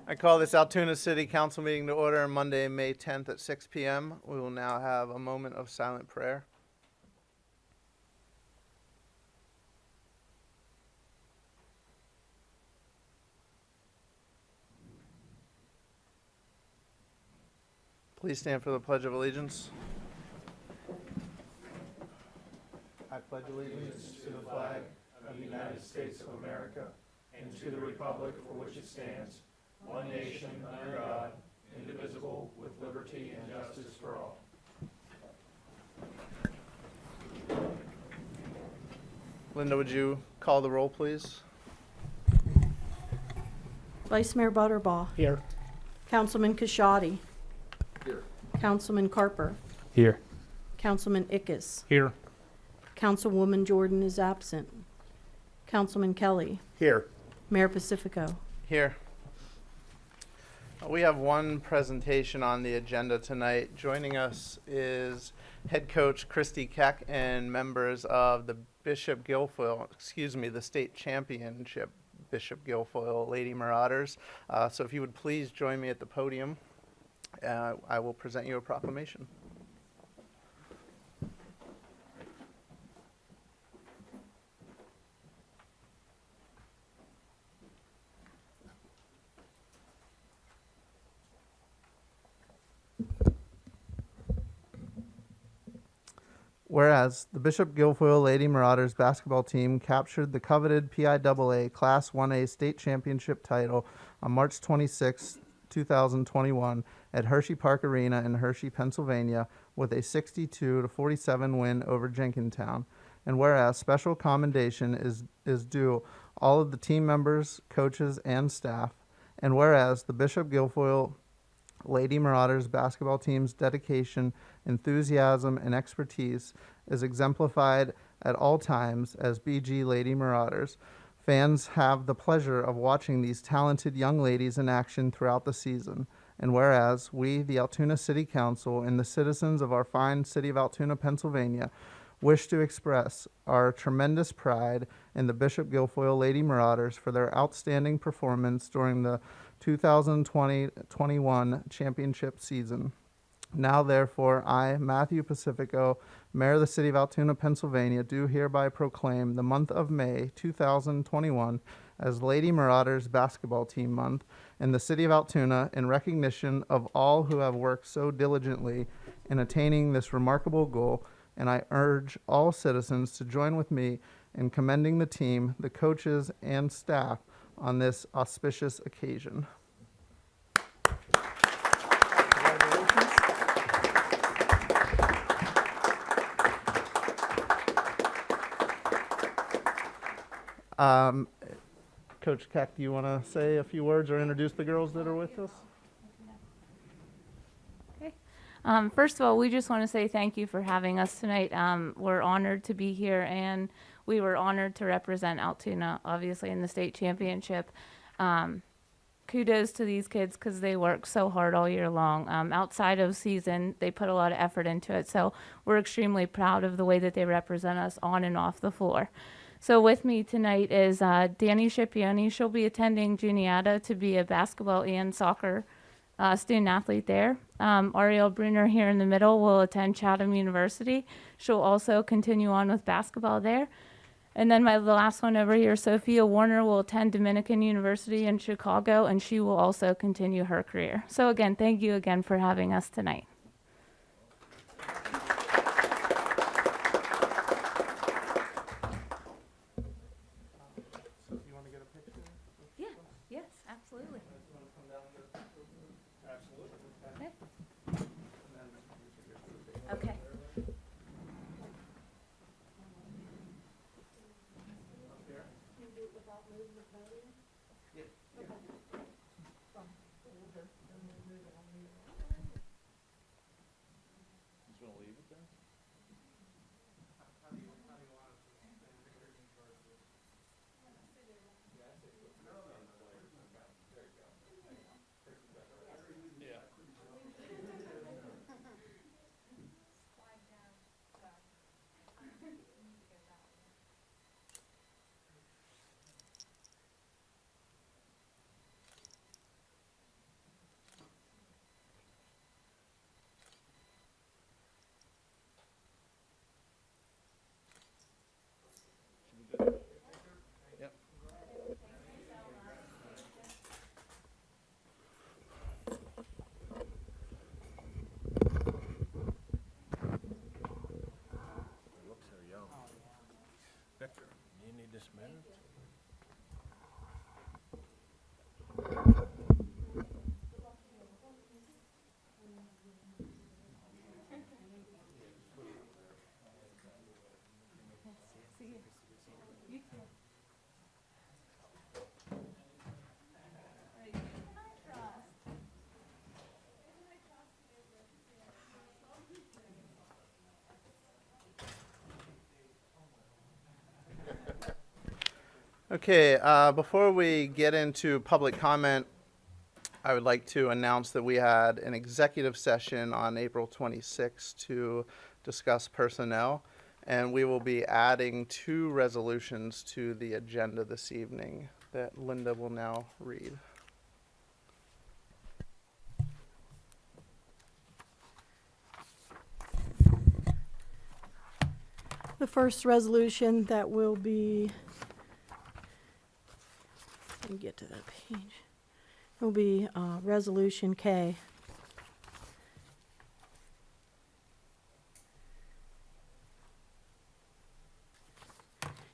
I call this Altoona City Council meeting to order on Monday, May 10th at 6 p.m. We will now have a moment of silent prayer. Please stand for the Pledge of Allegiance. I pledge allegiance to the flag of the United States of America and to the republic for which it stands, one nation under God, indivisible, with liberty and justice for all. Linda, would you call the roll, please? Vice Mayor Butterbaugh. Here. Councilman Kashadi. Here. Councilman Carper. Here. Councilman Ickes. Here. Councilwoman Jordan is absent. Councilman Kelly. Here. Mayor Pacifico. Here. We have one presentation on the agenda tonight. Joining us is head coach Christy Keck and members of the the state championship Bishop Guilfoyle Lady Marauders. So if you would please join me at the podium, I will present you a proclamation. Whereas the Bishop Guilfoyle Lady Marauders basketball team captured the coveted PIAA Class 1A state championship title on March 26, 2021 at Hershey Park Arena in Hershey, Pennsylvania with a 62-47 win over Jenkintown. And whereas special commendation is due all of the team members, coaches, and staff. And whereas the Bishop Guilfoyle Lady Marauders basketball team's dedication, enthusiasm, and expertise is exemplified at all times as BG Lady Marauders. Fans have the pleasure of watching these talented young ladies in action throughout the season. And whereas we, the Altoona City Council, and the citizens of our fine city of Altoona, Pennsylvania, wish to express our tremendous pride in the Bishop Guilfoyle Lady Marauders for their outstanding performance during the 2020-21 championship season. Now, therefore, I, Matthew Pacifico, Mayor of the City of Altoona, Pennsylvania, do hereby proclaim the month of May 2021 as Lady Marauders Basketball Team Month in the City of Altoona in recognition of all who have worked so diligently in attaining this remarkable goal, and I urge all citizens to join with me in commending the team, the coaches, and staff on this auspicious occasion. Coach Keck, do you want to say a few words or introduce the girls that are with us? Okay. First of all, we just want to say thank you for having us tonight. We're honored to be here, and we were honored to represent Altoona, obviously, in the state championship. Kudos to these kids because they work so hard all year long. Outside of season, they put a lot of effort into it. So we're extremely proud of the way that they represent us on and off the floor. So with me tonight is Danny Scipione. She'll be attending Juniata to be a basketball and soccer student athlete there. Ariel Brunner here in the middle will attend Chatham University. She'll also continue on with basketball there. And then the last one over here, Sophia Warner, will attend Dominican University in Chicago, and she will also continue her career. So again, thank you again for having us tonight. So if you want to get a picture? Yeah, yes, absolutely. Okay. Okay. Okay, before we get into public comment, I would like to announce that we had an executive session on April 26th to discuss personnel, and we will be adding 2 resolutions to the agenda this evening that Linda will now read. The first resolution that will be, let me get to that page, will be Resolution K.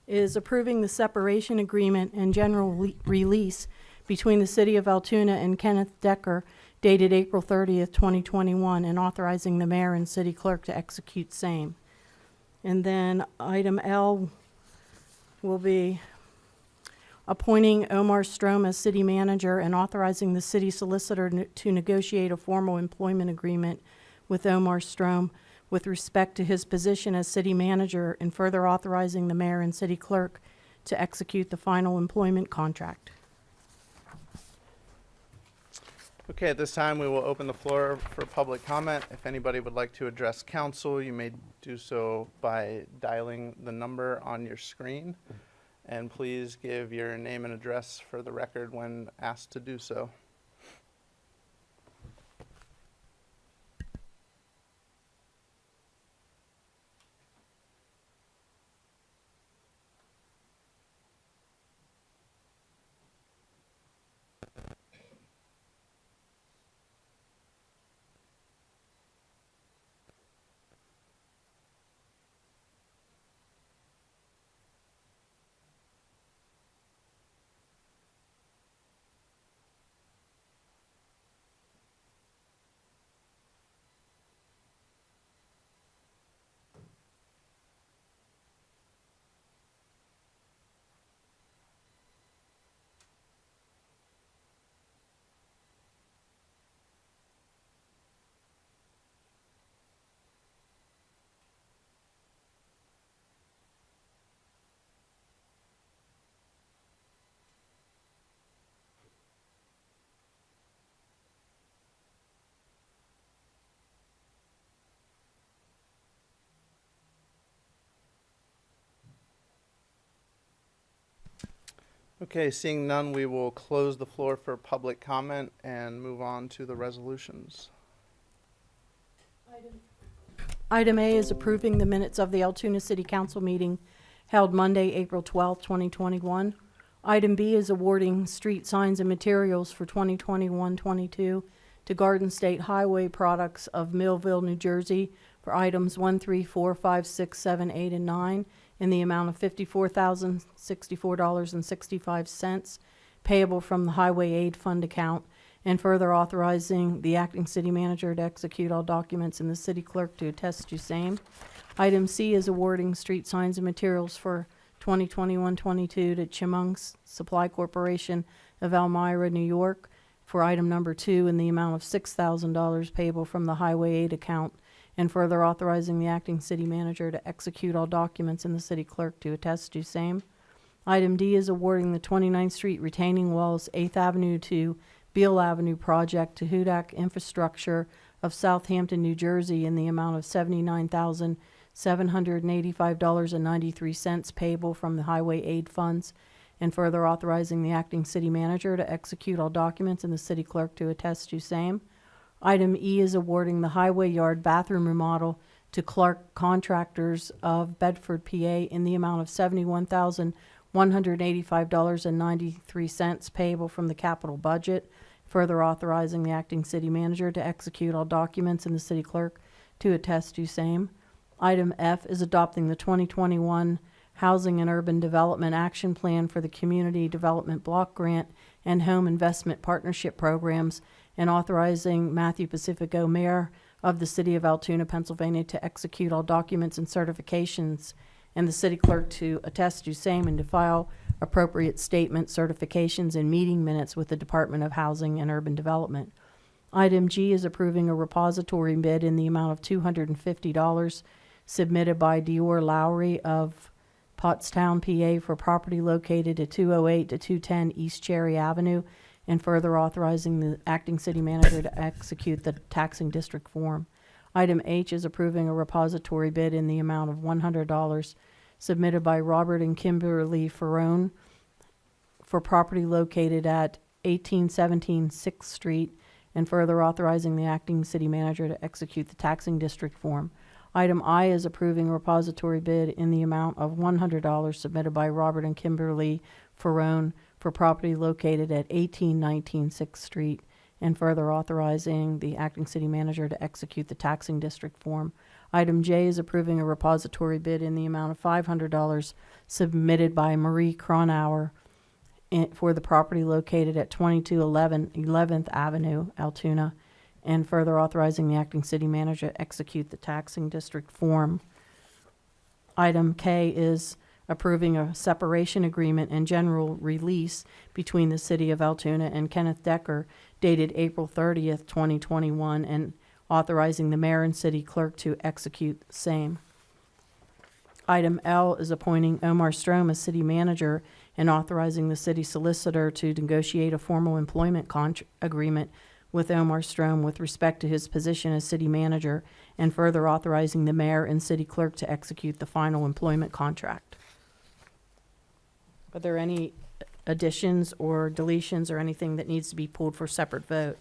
Is approving the separation agreement and general release between the City of Altoona and Kenneth Decker dated April 30th, 2021, and authorizing the mayor and city clerk to execute same. And then item L will be appointing Omar Strom as city manager and authorizing the city solicitor to negotiate a formal employment agreement with Omar Strom with respect to his position as city manager, and further authorizing the mayor and city clerk to execute the final employment contract. Okay, at this time, we will open the floor for public comment. If anybody would like to address council, you may do so by dialing the number on your screen. And please give your name and address for the record when asked to do so. Okay, seeing none, we will close the floor for public comment and move on to the resolutions. Item A is approving the minutes of the Altoona City Council meeting held Monday, April 12th, 2021. Item B is awarding street signs and materials for 2021-22 to Garden State Highway Products of Millville, New Jersey for items 1, 3, 4, 5, 6, 7, 8, and 9 in the amount of $54,064.65 payable from the Highway Aid Fund account, and further authorizing the acting city manager to execute all documents and the city clerk to attest to same. Item C is awarding street signs and materials for 2021-22 to Chemung's Supply Corporation of Elmira, New York for item number 2 in the amount of $6,000 payable from the Highway Aid account, and further authorizing the acting city manager to execute all documents and the city clerk to attest to same. Item D is awarding the 29th Street retaining walls 8th Avenue to Beale Avenue project to Hudak Infrastructure of Southampton, New Jersey in the amount of $79,785.93 payable from the Highway Aid funds, and further authorizing the acting city manager to execute all documents and the city clerk to attest to same. Item E is awarding the Highway Yard bathroom remodel to Clark Contractors of Bedford, PA in the amount of $71,185.93 payable from the capital budget, further authorizing the acting city manager to execute all documents and the city clerk to attest to same. Item F is adopting the 2021 Housing and Urban Development Action Plan for the Community Development Block Grant and Home Investment Partnership Programs, and authorizing Matthew Pacifico, Mayor of the City of Altoona, Pennsylvania, to execute all documents and certifications, and the city clerk to attest to same and to file appropriate statements, certifications, and meeting minutes with the Department of Housing and Urban Development. Item G is approving a repository bid in the amount of $250 submitted by Dior Lowry of Pottstown, PA, for property located at 208 to 210 East Cherry Avenue, and further authorizing the acting city manager to execute the taxing district form. Item H is approving a repository bid in the amount of $100 submitted by Robert and Kimberly Ferrone for property located at 1817 6th Street, and further authorizing the acting city manager to execute the taxing district form. Item I is approving a repository bid in the amount of $100 submitted by Robert and Kimberly Ferrone for property located at 1819 6th Street, and further authorizing the acting city manager to execute the taxing district form. Item J is approving a repository bid in the amount of $500 submitted by Marie Cronauer for the property located at 2211 11th Avenue, Altoona, and further authorizing the acting city manager to execute the taxing district form. Item K is approving a separation agreement and general release between the City of Altoona and Kenneth Decker dated April 30th, 2021, and authorizing the mayor and city clerk to execute the same. Item L is appointing Omar Strom as city manager and authorizing the city solicitor to negotiate a formal employment agreement with Omar Strom with respect to his position as city manager, and further authorizing the mayor and city clerk to execute the final employment contract. Are there any additions or deletions or anything that needs to be pulled for separate vote?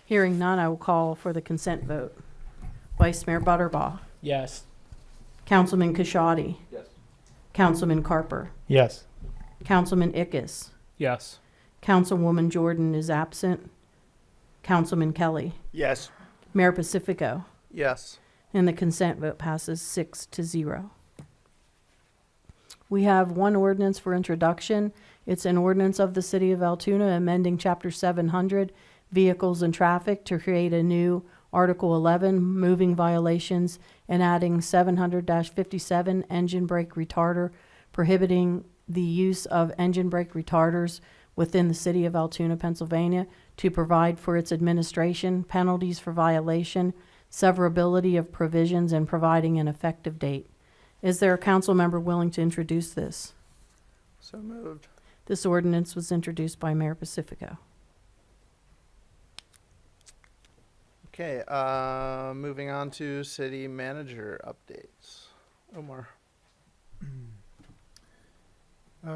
Hearing none, I will call for the consent vote. Vice Mayor Butterbaugh. Yes. Councilman Kashadi. Yes. Councilman Carper. Yes. Councilman Ickes. Yes. Councilwoman Jordan is absent. Councilman Kelly. Yes. Mayor Pacifico. Yes. And the consent vote passes 6-0. We have one ordinance for introduction. It's an ordinance of the City of Altoona amending Chapter 700, Vehicles and Traffic, to create a new Article 11, Moving Violations, and adding 700-57, Engine Brake Retarder, prohibiting the use of engine brake retarders within the City of Altoona, Pennsylvania, to provide for its administration, penalties for violation, severability of provisions, and providing an effective date. Is there a council member willing to introduce this? So moved. This ordinance was introduced by Mayor Pacifico. Okay, moving on to city manager updates. Omar.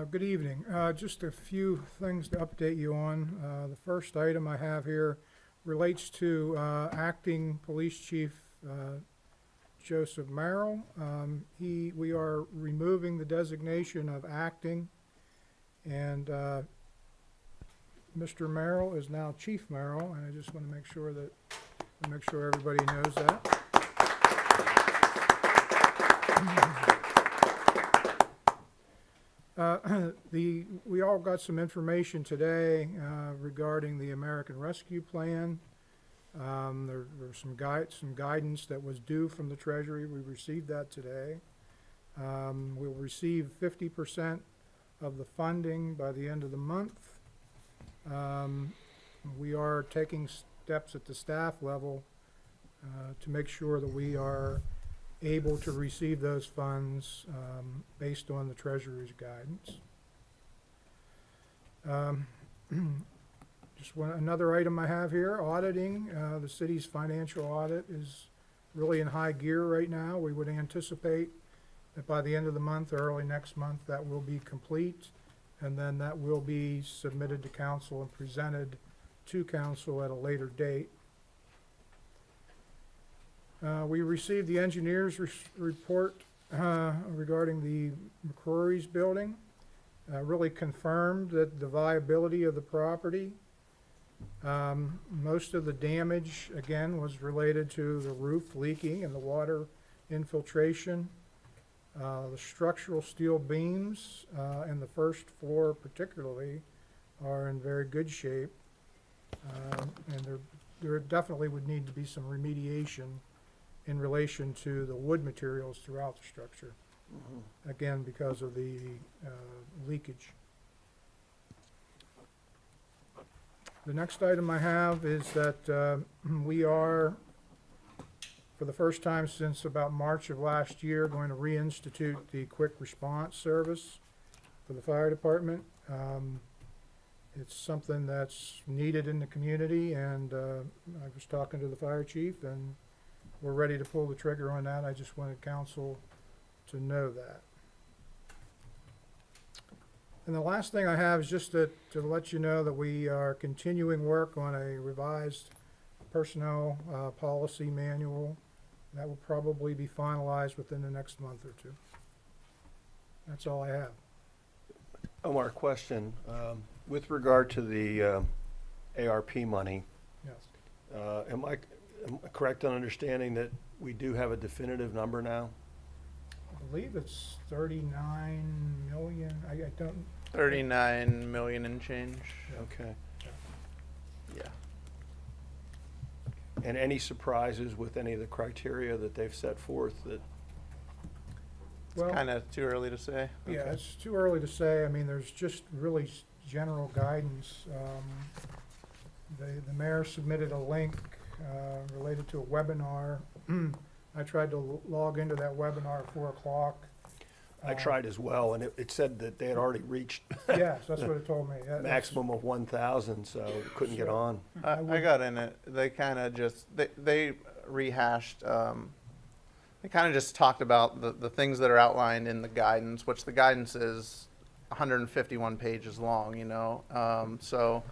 Good evening. Just a few things to update you on. The first item I have here relates to acting police chief Joseph Merrill. We are removing the designation of acting, and Mr. Merrill is now Chief Merrill, and I just want to make sure everybody knows that. We all got some information today regarding the American Rescue Plan. There was some guidance that was due from the Treasury. We received that today. We'll receive 50% of the funding by the end of the month. We are taking steps at the staff level to make sure that we are able to receive those funds based on the Treasury's guidance. Just another item I have here, auditing. The city's financial audit is really in high gear right now. We would anticipate that by the end of the month or early next month that will be complete, and then that will be submitted to council and presented to council at a later date. We received the engineer's report regarding the McCrory's building. Really confirmed that the viability of the property. Most of the damage, again, was related to the roof leaking and the water infiltration. The structural steel beams in the first floor particularly are in very good shape. And there definitely would need to be some remediation in relation to the wood materials throughout the structure. Again, because of the leakage. The next item I have is that we are, for the first time since about March of last year, going to reinstitute the quick response service for the fire department. It's something that's needed in the community, and I was talking to the fire chief, and we're ready to pull the trigger on that. I just wanted council to know that. And the last thing I have is just to let you know that we are continuing work on a revised personnel policy manual. That will probably be finalized within the next month or two. That's all I have. Omar, question. With regard to the ARP money, Yes. am I correct in understanding that we do have a definitive number now? I believe it's 39 million. I don't, 39 million and change. Okay. Yeah. And any surprises with any of the criteria that they've set forth that, well, Kind of too early to say. yeah, okay. it's too early to say. I mean, there's just really general guidance. The mayor submitted a link related to a webinar. I tried to log into that webinar at 4 o'clock. I tried as well, and it said that they had already reached Yes, that's what it told me. maximum of 1,000, so couldn't get on. I got in it. They kind of just they rehashed. They kind of just talked about the things that are outlined in the guidance, which the guidance is 151 pages long. You know, so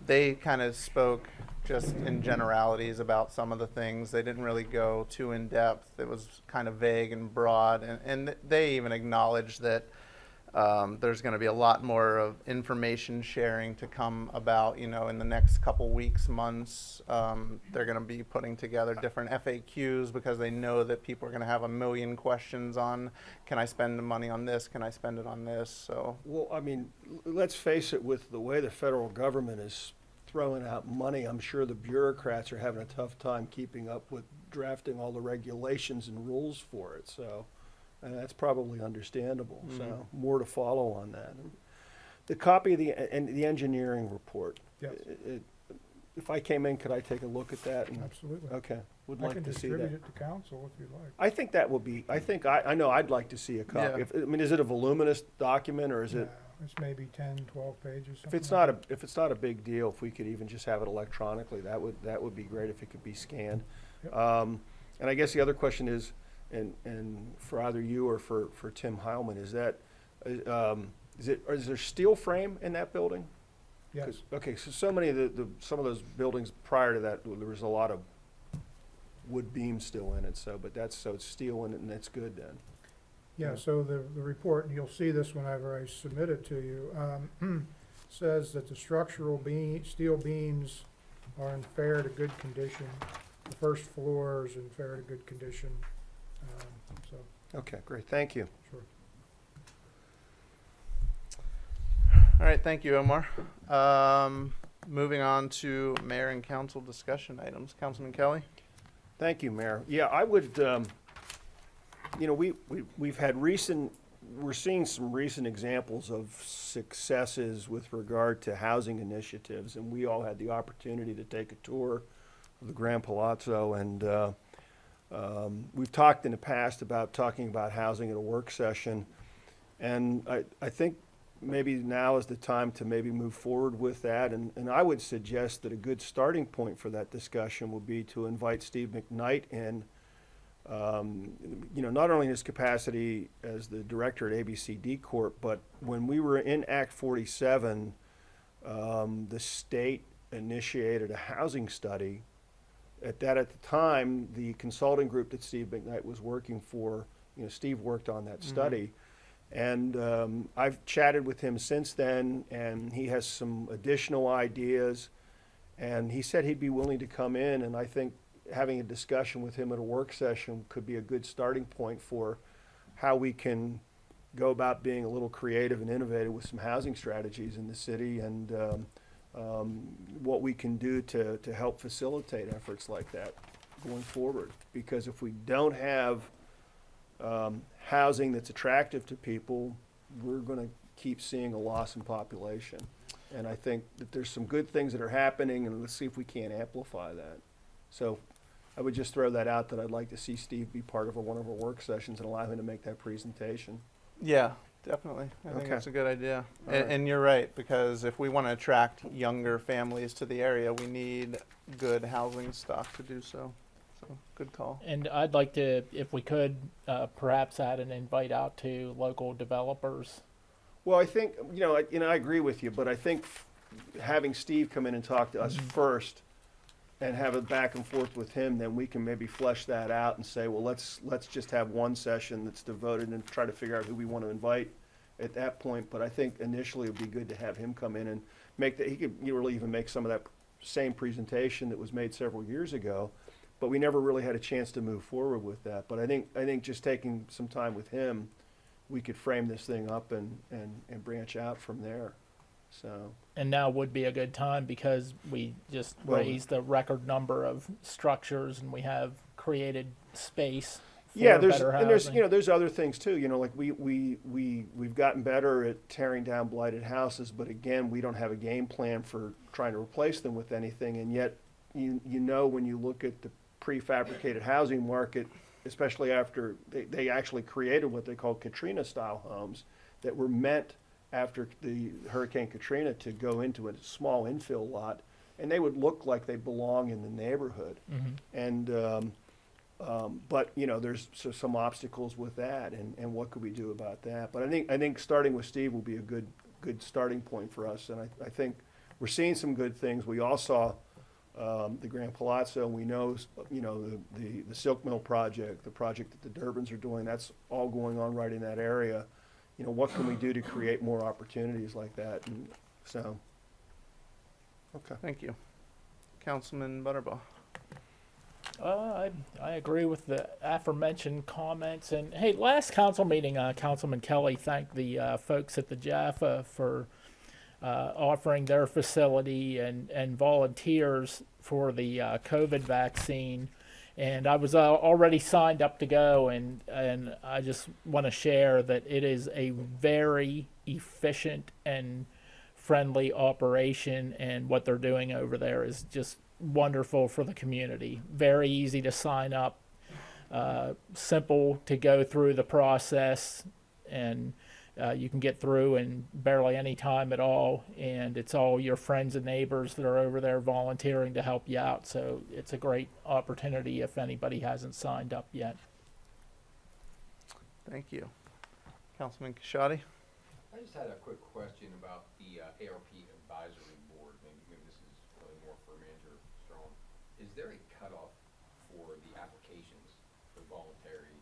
they kind of spoke just in generalities about some of the things. They didn't really go too in depth. It was kind of vague and broad, and they even acknowledged that there's going to be a lot more of information sharing to come about, you know, in the next couple weeks, months. They're going to be putting together different FAQs because they know that people are going to have a million questions on, can I spend the money on this? Can I spend it on this? So, Well, I mean, let's face it, with the way the federal government is throwing out money, I'm sure the bureaucrats are having a tough time keeping up with drafting all the regulations and rules for it, so, and that's probably understandable, so more to follow on that. The copy of the engineering report. Yes. If I came in, could I take a look at that? Absolutely. Okay, would I like can to see distribute that. it to council if you like. I think that would be, I know I'd like to see a copy. Yeah. I mean, is it a voluminous document, or is it? No, it's maybe 10, 12 pages. If it's not a big deal, if we could even just have it electronically, that would be great if it could be scanned. Yep. And I guess the other question is, and for either you or for Tim Heilman, is there steel frame in that building? Yes. 'Cause- Okay, so many of some of those buildings prior to that, there was a lot of wood beams still in it, so it's steel in it, and that's good then. Yeah, so the report, and you'll see this whenever I submit it to you, says that the structural steel beams are in fair to good condition. The first floor is in fair to good condition. So, Okay, great, thank you. sure. all right, thank you, Omar. Moving on to mayor and council discussion items. Councilman Kelly? Thank you, Mayor. Yeah, I would, you know, we're seeing some recent examples of successes with regard to housing initiatives, and we all had the opportunity to take a tour of the Grand Palazzo, and we've talked in the past about talking about housing at a work session, and I think maybe now is the time to maybe move forward with that, and I would suggest that a good starting point for that discussion would be to invite Steve McKnight in, you know, not only in his capacity as the director at ABCD Corp., but when we were in Act 47, the state initiated a housing study. At the time, the consulting group that Steve McKnight was working for, you know, Steve worked on that study. And I've chatted with him since then, and he has some additional ideas. And he said he'd be willing to come in, and I think having a discussion with him at a work session could be a good starting point for how we can go about being a little creative and innovative with some housing strategies in the city, and what we can do to help facilitate efforts like that going forward. Because if we don't have housing that's attractive to people, we're going to keep seeing a loss in population. And I think that there's some good things that are happening, and let's see if we can't amplify that. So I would just throw that out, that I'd like to see Steve be part of one of our work sessions and allow him to make that presentation. Yeah, definitely. I think Okay. that's a good idea. All right. And you're right, because if we want to attract younger families to the area, we need good housing stock to do so. So, good call. And I'd like to, if we could, perhaps add an invite out to local developers. Well, I think, I agree with you, but I think having Steve come in and talk to us first and have a back and forth with him, then we can maybe flesh that out and say, well, let's just have one session that's devoted and try to figure out who we want to invite at that point. But I think initially it would be good to have him come in and make that, he could really even make some of that same presentation that was made several years ago, but we never really had a chance to move forward with that. But I think just taking some time with him, we could frame this thing up and branch out from there. So, And now would be a good time because we just Well, raised the record number of structures and we have created space for yeah, better housing. there's other things too. Like we've gotten better at tearing down blighted houses, but again, we don't have a game plan for trying to replace them with anything. And yet, when you look at the prefabricated housing market, especially after they actually created what they call Katrina-style homes that were meant after the Hurricane Katrina to go into a small infill lot, and they would look like they belong in the neighborhood. And but there's some obstacles with that, and what could we do about that? But I think starting with Steve will be a good starting point for us, and I think we're seeing some good things. We all saw the Grand Palazzo, and we know the Silk Mill project, the project that the Durbins are doing. That's all going on right in that area. What can we do to create more opportunities like that? And so, okay. Thank you. Councilman Butterbaugh. I agree with the aforementioned comments. And hey, last council meeting, Councilman Kelly thanked the folks at the Jaffa for offering their facility and volunteers for the COVID vaccine. And I was already signed up to go, and I just want to share that it is a very efficient and friendly operation, and what they're doing over there is just wonderful for the community. Very easy to sign up, simple to go through the process, and you can get through in barely any time at all, and it's all your friends and neighbors that are over there volunteering to help you out. So it's a great opportunity if anybody hasn't signed up yet. Thank you. Councilman Kashadi. I just had a quick question about the ARP advisory board. Maybe this is really more for Manager Strong. Is there a cutoff for the applications for voluntary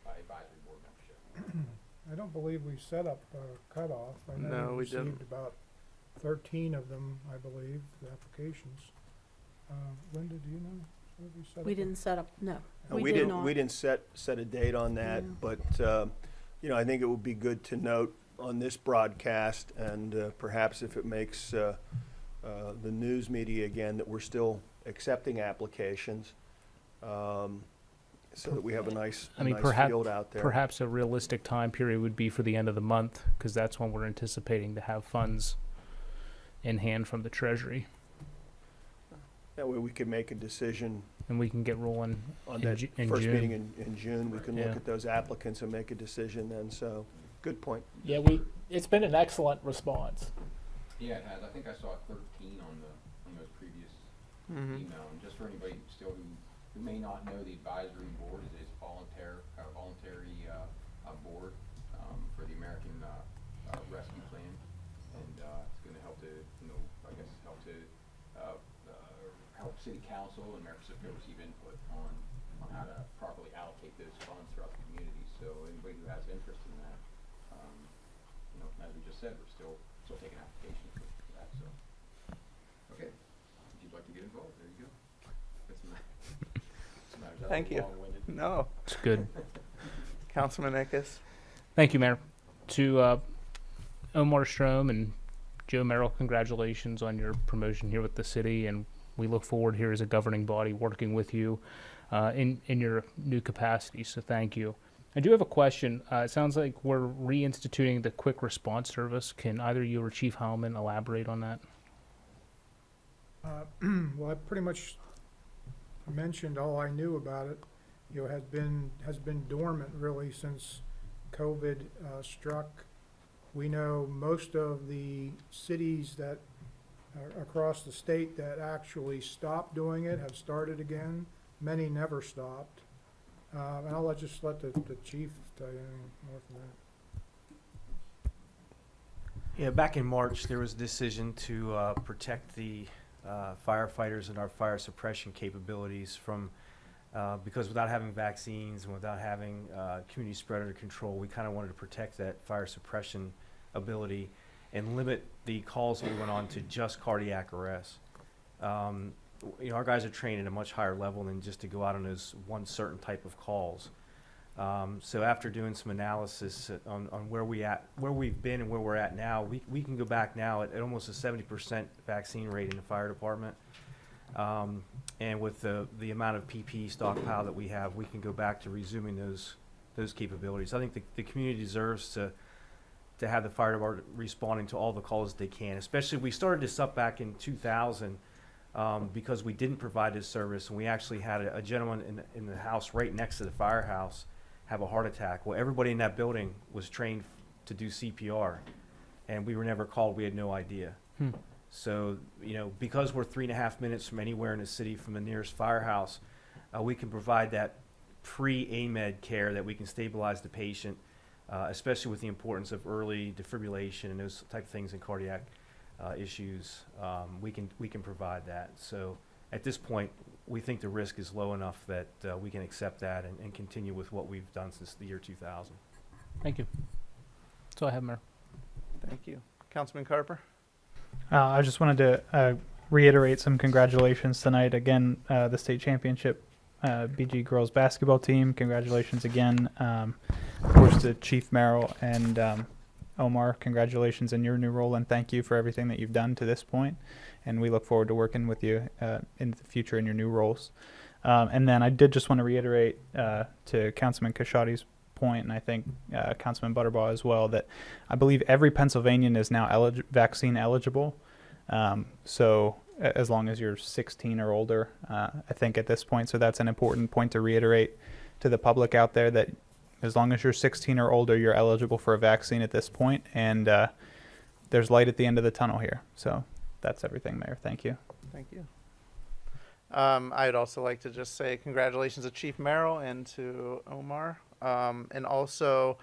advisory board membership? I don't believe we set up a cutoff. I know No, we received didn't. about 13 of them, I believe, the applications. Linda, do you know? Have we set We up a- didn't set up, no. And We did not. we didn't set a date on that, No. but I think it would be good to note on this broadcast, and perhaps if it makes the news media again, that we're still accepting applications, so that we have a nice field out there. Perhaps a realistic time period would be for the end of the month, because that's when we're anticipating to have funds in hand from the Treasury, That way we could make a decision and we can get rolling on in that Ju- in first June. meeting in June. We can look Yeah. at those applicants and make a decision then, so, good point. Yeah, it's been an excellent response. Yeah, it has. I think I saw 13 on those previous email. And just for anybody still who may not know, the advisory board is a voluntary board for the American Rescue Plan, and it's going to help to help City Council and Mayor Pacifico receive input on how to properly allocate those funds throughout the community. So anybody who has interest in that, as we just said, we're still taking applications for that. So, okay, if you'd like to get involved, there you go. That's Thank you. No. It's good. Councilman Ickes. Thank you, Mayor. To Omar Strom and Joe Merrill, congratulations on your promotion here with the city, and we look forward here as a governing body working with you in your new capacity, so thank you. I do have a question. It sounds like we're reinstituting the quick response service. Can either you or Chief Howman elaborate on that? Well, I pretty much mentioned all I knew about it. You know, has been dormant really since COVID struck. We know most of the cities that are across the state that actually stopped doing it have started again. Many never stopped. And I'll just let the chief tell you anything more from that. Yeah, back in March, there was a decision to protect the firefighters and our fire suppression capabilities from, because without having vaccines and without having community spread under control, we kind of wanted to protect that fire suppression ability and limit the calls that we went on to just cardiac arrest. You know, our guys are trained at a much higher level than just to go out on those one certain type of calls. So after doing some analysis on where we've been and where we're at now, we can go back now at almost a 70% vaccine rate in the fire department. And with the amount of PPE stockpile that we have, we can go back to resuming those capabilities. I think the community deserves to have the fire department responding to all the calls they can. Especially, we started this up back in 2000 because we didn't provide this service, and we actually had a gentleman in the house right next to the firehouse have a heart attack. Well, everybody in that building was trained to do CPR, and we were never called. We had no idea. So, you know, because we're 3.5 minutes from anywhere in the city from the nearest firehouse, we can provide that pre-AMED care that we can stabilize the patient, especially with the importance of early defibrillation and those type of things in cardiac issues. We can provide that. So at this point, we think the risk is low enough that we can accept that and continue with what we've done since the year 2000. Thank you. That's all I have, Mayor. Thank you. Councilman Carper. I just wanted to reiterate some congratulations tonight. Again, the state championship BG girls basketball team. Congratulations again. Of course, to Chief Merrill and Omar, congratulations in your new role, and thank you for everything that you've done to this point. And we look forward to working with you in the future in your new roles. And then I did just want to reiterate to Councilman Kashadi's point, and I think Councilman Butterbaugh as well, that I believe every Pennsylvanian is now vaccine eligible. So as long as you're 16 or older, I think at this point. So that's an important point to reiterate to the public out there, that as long as you're 16 or older, you're eligible for a vaccine at this point, and there's light at the end of the tunnel here. So that's everything, Mayor. Thank you. Thank you. I'd also like to just say congratulations to Chief Merrill and to Omar. And also,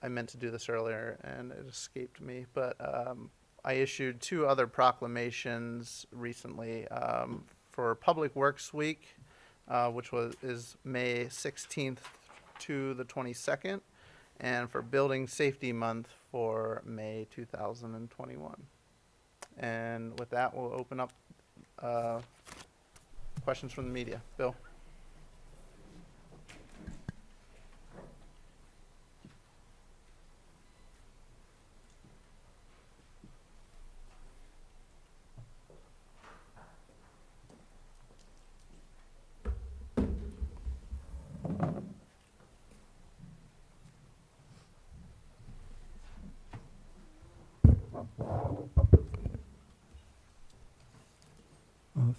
I meant to do this earlier and it escaped me, but I issued 2 other proclamations recently for Public Works Week, which is May 16th to the 22nd, and for Building Safety Month for May 2021. And with that, we'll open up questions from the media. Bill.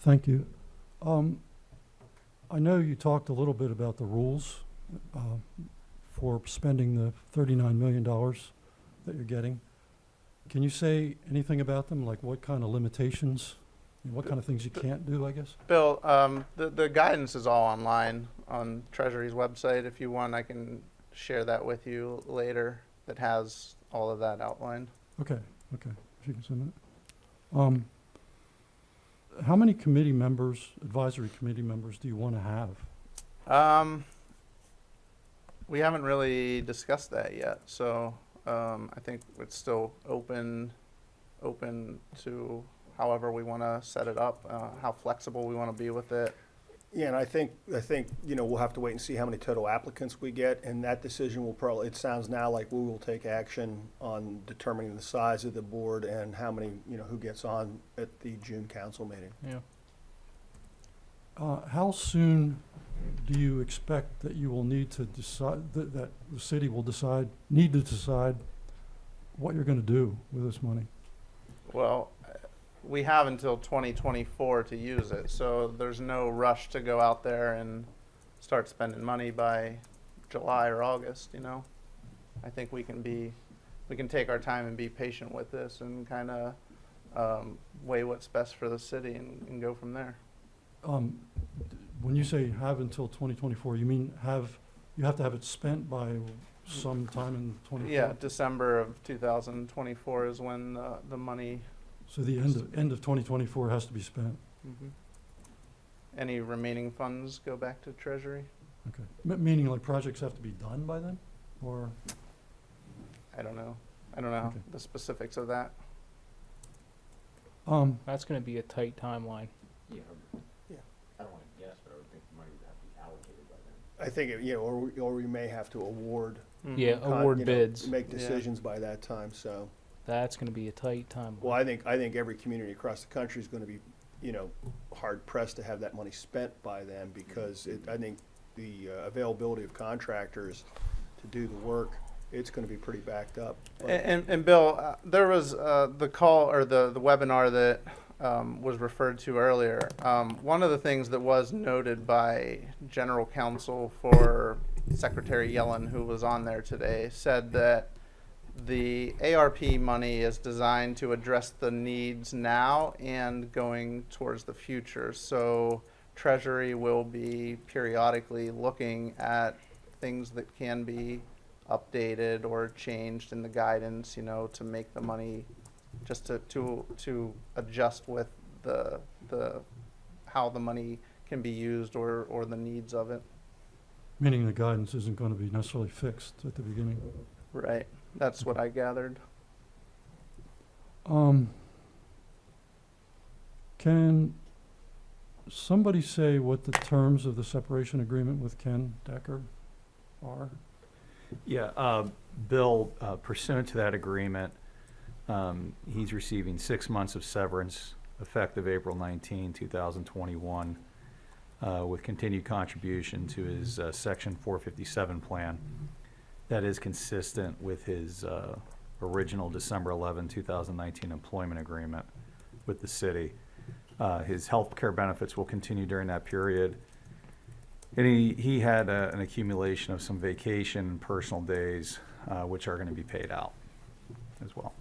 Thank you. I know you talked a little bit about the rules for spending the $39 million that you're getting. Can you say anything about them, like what kind of limitations, what kind of things you can't do, I guess? Bill, the guidance is all online on Treasury's website. If you want, I can share that with you later. That has all of that outlined. Okay. If you can send that. How many committee members, advisory committee members, do you want to have? We haven't really discussed that yet, so I think it's still open to however we want to set it up, how flexible we want to be with it. Yeah, and I think, we'll have to wait and see how many total applicants we get, and that decision will probably, it sounds now like we will take action on determining the size of the board and how many, who gets on at the June council meeting. Yeah. How soon do you expect that you will need to decide, that the city will need to decide what you're gonna do with this money? Well, we have until 2024 to use it, so there's no rush to go out there and start spending money by July or August, I think we can take our time and be patient with this and kind of weigh what's best for the city and go from there. When you say have until 2024, you mean you have to have it spent by some time in 24? Yeah, December of 2024 is when the money. So the end of 2024 has to be spent. Any remaining funds go back to Treasury? Okay. Meaning like projects have to be done by then, or? I don't know. I don't know Okay. the specifics of that. That's going to be a tight timeline. Yeah. Yeah. I don't wanna guess, but I would think the money would have to be allocated by then. I think, or we may have to award. Yeah, award bids. Make Yeah. decisions by that time, so. That's going to be a tight timeline. Well, I think every community across the country is gonna be, hard pressed to have that money spent by then, because I think the availability of contractors to do the work, it's gonna be pretty backed up. And Bill, there was the call or the webinar that was referred to earlier. One of the things that was noted by General Counsel for Secretary Yellen, who was on there today, said that the ARP money is designed to address the needs now and going towards the future. So Treasury will be periodically looking at things that can be updated or changed in the guidance, to make the money just to adjust with the how the money can be used or the needs of it. Meaning the guidance isn't gonna be necessarily fixed at the beginning. Right. That's what I gathered. Can somebody say what the terms of the separation agreement with Ken Decker are? Yeah, Bill, pursuant to that agreement, he's receiving 6 months of severance effective April 19, 2021, with continued contribution to his Section 457 plan. That is consistent with his original December 11, 2019 employment agreement with the city. His health care benefits will continue during that period. And he had an accumulation of some vacation and personal days, which are going to be paid out as well.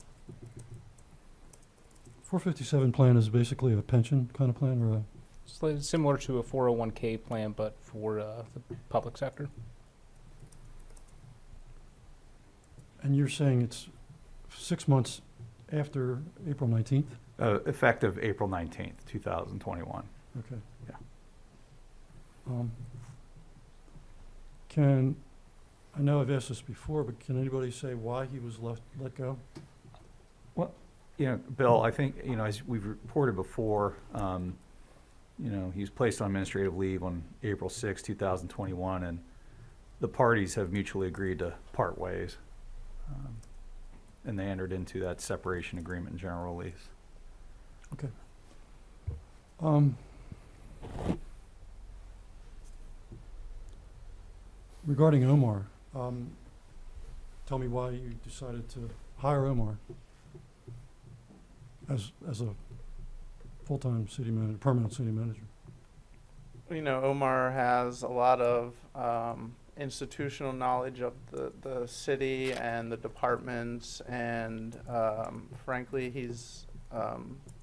457 plan is basically a pension kind of plan, or a? It's similar to a 401k plan, but for the public sector. And you're saying it's 6 months after April 19th? Effective April 19th, 2021. Okay. Yeah. I know I've asked this before, but can anybody say why he was let go? Bill, I think, as we've reported before, he was placed on administrative leave on April 6, 2021, and the parties have mutually agreed to part ways. And they entered into that separation agreement and general release. Okay. Regarding Omar, tell me why you decided to hire Omar as a full-time city manager, permanent city manager. Omar has a lot of institutional knowledge of the city and the departments, and frankly, he's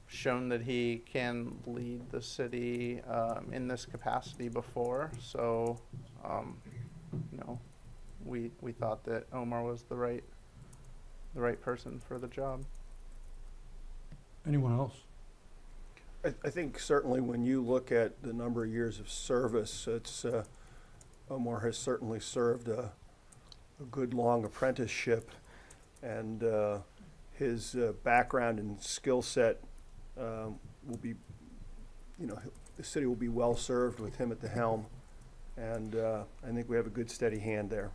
shown that he can lead the city in this capacity before. So, we thought that Omar was the right person for the job. Anyone else? I think certainly when you look at the number of years of service, Omar has certainly served a good long apprenticeship, and his background and skill set will be, the city will be well-served with him at the helm. And I think we have a good, steady hand there.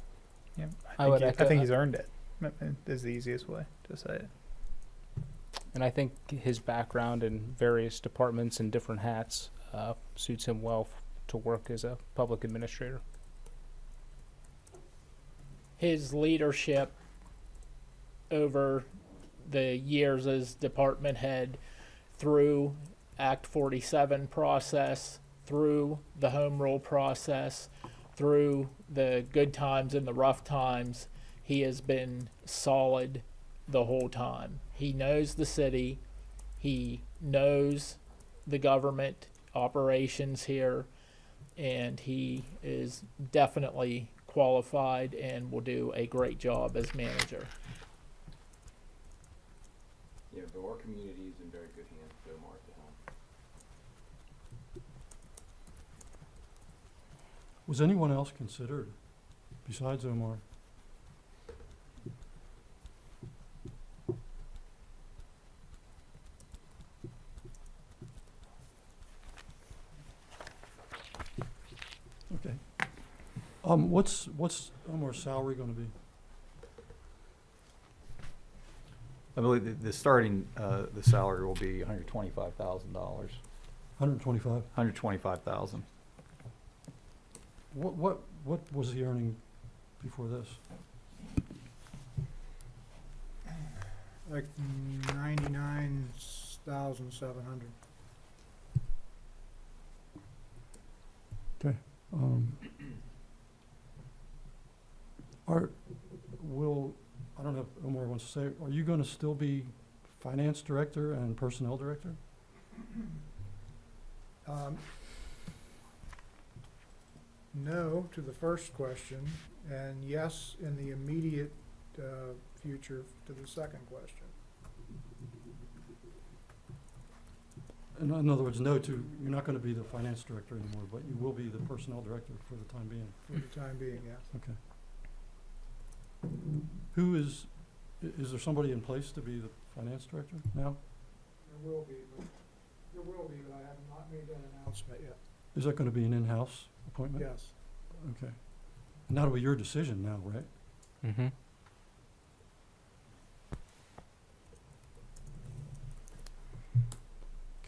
Yeah, I would I echo think that. he's earned it. Is the easiest way to say it. And I think his background in various departments and different hats suits him well to work as a public administrator. His leadership over the years as department head through Act 47 process, through the home rule process, through the good times and the rough times, he has been solid the whole time. He knows the city, he knows the government operations here, and he is definitely qualified and will do a great job as manager. Yeah, but our community is in very good hands, Joe Mark at the helm. Was anyone else considered besides Omar? Okay. What's Omar's salary gonna be? I believe the starting, the salary will be $125,000, 125? 125,000. What was he earning before this? Like 99,700. Okay. I don't know if Omar wants to say, are you gonna still be finance director and personnel director? No to the first question, and yes in the immediate future to the second question. In other words, no to, you're not gonna be the finance director anymore, but you will be the personnel director for the time being. For the time being, yes. Okay. Who is there somebody in place to be the finance director now? There will be, but I have not made that announcement yet. Is that gonna be an in-house appointment? Yes. Okay. And that'll be your decision now, right? Mm-hmm.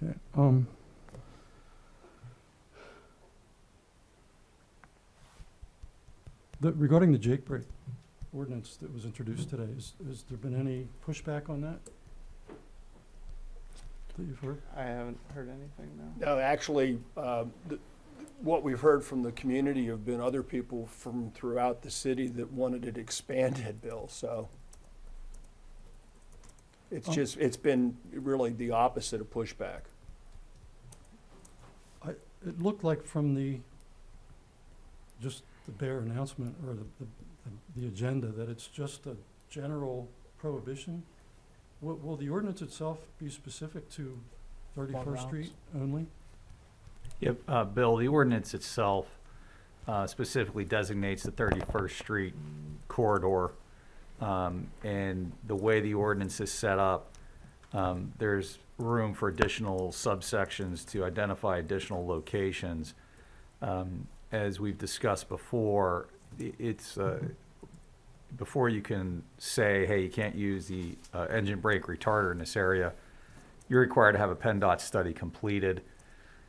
Okay. Regarding the Jake break ordinance that was introduced today, has there been any pushback on that? That you've heard? I haven't heard anything, no. No, actually, what we've heard from the community have been other people from throughout the city that wanted it expanded, Bill, so. It's been really the opposite of pushback. It looked like from just the bare announcement or the agenda that it's just a general prohibition. Will the ordinance itself be specific to 31st Street only? Yep, Bill, the ordinance itself specifically designates the 31st Street corridor. And the way the ordinance is set up, there's room for additional subsections to identify additional locations. As we've discussed before, it's before you can say, hey, you can't use the engine brake retarder in this area, you're required to have a PennDOT study completed.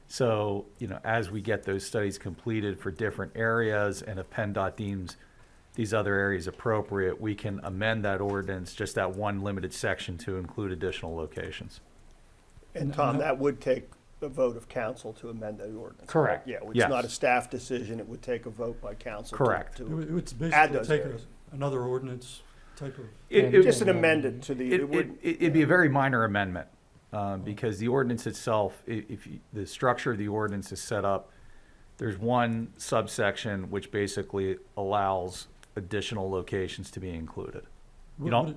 So, as we get those studies completed for different areas, and if PennDOT deems these other areas appropriate, we can amend that ordinance, just that one limited section, to include additional locations. And Tom, that would take a vote of council to amend that ordinance. Correct. Yeah, it's Yes. not a staff decision, it would take a vote by council. Correct. It would add basically those take areas. another ordinance type of. Just an amendment to the, It'd be a very minor amendment, because the ordinance itself, the structure of the ordinance is set up, there's one subsection which basically allows additional locations to be included. Would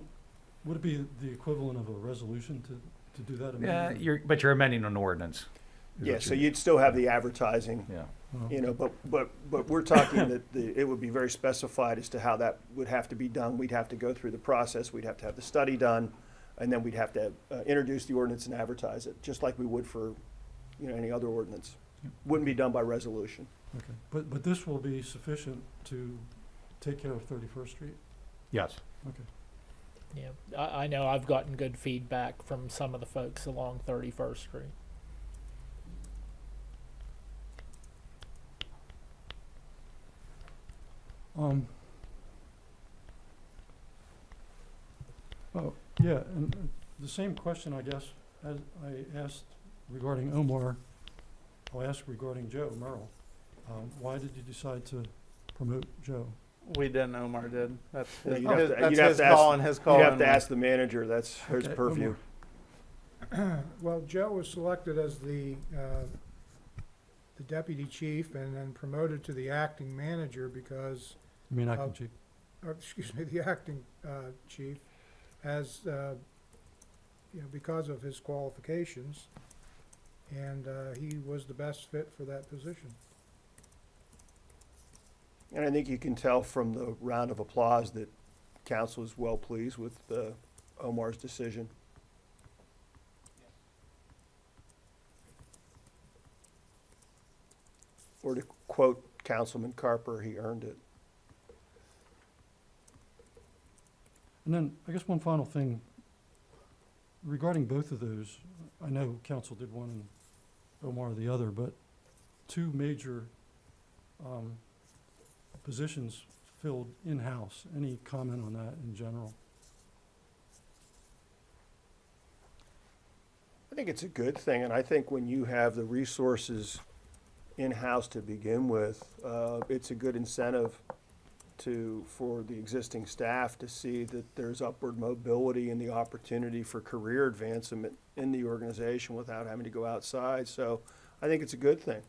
it be the equivalent of a resolution to do that Yeah, amendment? but you're amending an ordinance. is yeah, what so you're- you'd still have the advertising, Yeah. Oh. but we're talking that it would be very specified as to how that would have to be done. We'd have to go through the process, we'd have to have the study done, and then we'd have to introduce the ordinance and advertise it, just like we would for, any other ordinance. Wouldn't be done by resolution. Okay, but this will be sufficient to take care of 31st Street? Yes. Okay. Yeah, I know I've gotten good feedback from some of the folks along 31st Street. Oh, yeah, and the same question, I guess, as I asked regarding Omar, I'll ask regarding Joe Merrill. Why did you decide to promote Joe? We didn't. Omar did. That's Yeah, his, you'd have to- that's you'd have his to ask- call and his call. You'd have to only. ask the manager, that's his Okay, purview. Well, Joe was selected as the deputy chief and then promoted to the acting manager because, I mean, acting chief. or excuse me, the acting chief, as, because of his qualifications. And he was the best fit for that position. And I think you can tell from the round of applause that council is well pleased with Omar's decision. Or to quote Councilman Carper, he earned it. And then, I guess one final thing, regarding both of those, I know council did one and Omar the other, but two major positions filled in-house. Any comment on that in general? I think it's a good thing, and I think when you have the resources in-house to begin with, it's a good incentive for the existing staff to see that there's upward mobility and the opportunity for career advancement in the organization without having to go outside. So I think it's a good thing.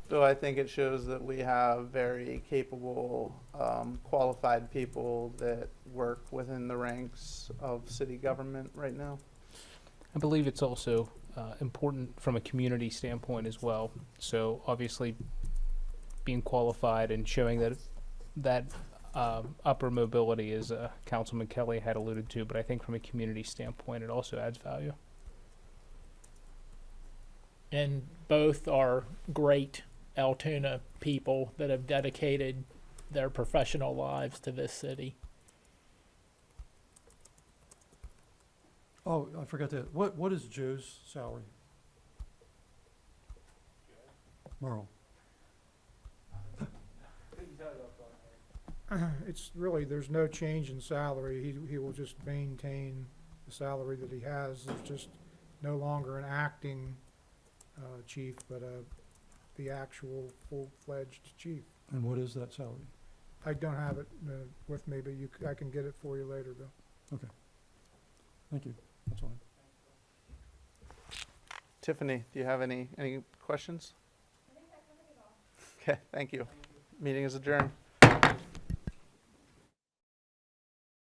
So I think it shows that we have very capable, qualified people that work within the ranks of city government right now. I believe it's also important from a community standpoint as well. So obviously, being qualified and showing that upper mobility, as Councilman Kelly had alluded to, but I think from a community standpoint, it also adds value. And both are great Altoona people that have dedicated their professional lives to this city. Oh, I forgot that. What is Joe's salary? Merle. It's really, there's no change in salary. He will just maintain the salary that he has. There's just no longer an acting chief, but the actual full-fledged chief. And what is that salary? I don't have it with me, but I can get it for you later, Bill. Thank you. That's all. Tiffany, do you have any questions? I think I covered it all. Okay, thank you. Meeting is adjourned.